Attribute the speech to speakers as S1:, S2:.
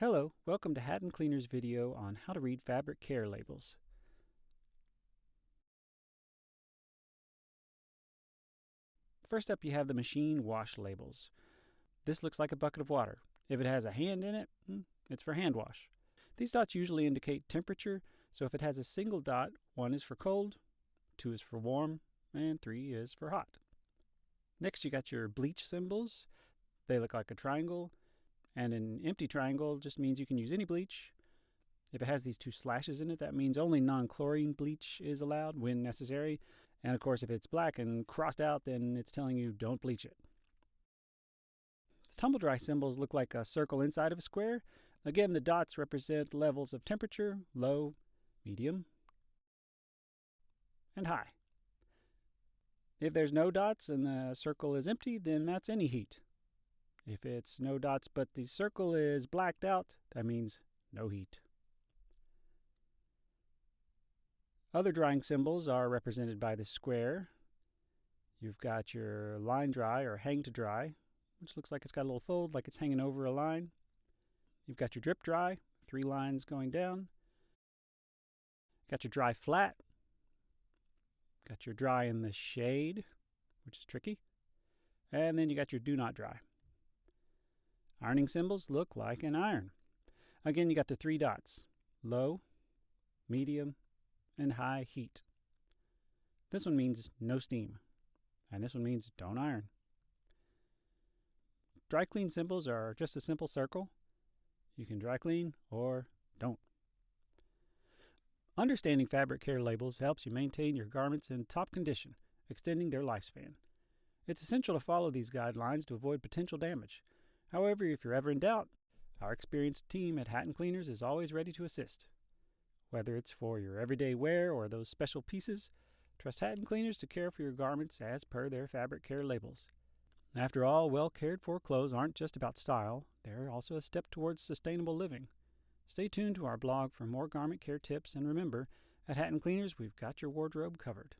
S1: Hello, welcome to Hattan Cleaners video on how to read fabric care labels. First up, you have the machine wash labels. This looks like a bucket of water. If it has a hand in it, it's for hand wash. These dots usually indicate temperature, so if it has a single dot, 1 is for cold, 2 is for warm, and 3 is for hot. Next, you got your bleach symbols. They look like a triangle, and an empty triangle just means you can use any bleach. If it has these 2 slashes in it, that means only non-chlorine bleach is allowed when necessary. And of course, if it's black and crossed out, then it's telling you don't bleach it. The tumble dry symbols look like a circle inside of a square. Again, the dots represent levels of temperature: low, medium, and high. If there's no dots and the circle is empty, then that's any heat. If it's no dots but the circle is blacked out, that means no heat. Other drying symbols are represented by the square. You've got your line dry or hang to dry, which looks like it's got a little fold like it's hanging over a line. You've got your drip dry, 3 lines going down. Got your dry flat. Got your dry in the shade, which is tricky. And then you got your do not dry. Ironing symbols look like an iron. Again, you got the 3 dots: low, medium, and high heat. This one means no steam, and this one means don't iron. Dry clean symbols are just a simple circle. You can dry clean or don't. Understanding fabric care labels helps you maintain your garments in top condition, extending their lifespan. It's essential to follow these guidelines to avoid potential damage. However, if you're ever in doubt, our experienced team at Hattan Cleaners is always ready to assist. Whether it's for your everyday wear or those special pieces, trust Hattan Cleaners to care for your garments as per their fabric care labels. After all, well cared for clothes aren't just about style, they're also a step towards sustainable living. Stay tuned to our blog for more garment care tips, and remember, at Hattan Cleaners we've got your wardrobe covered.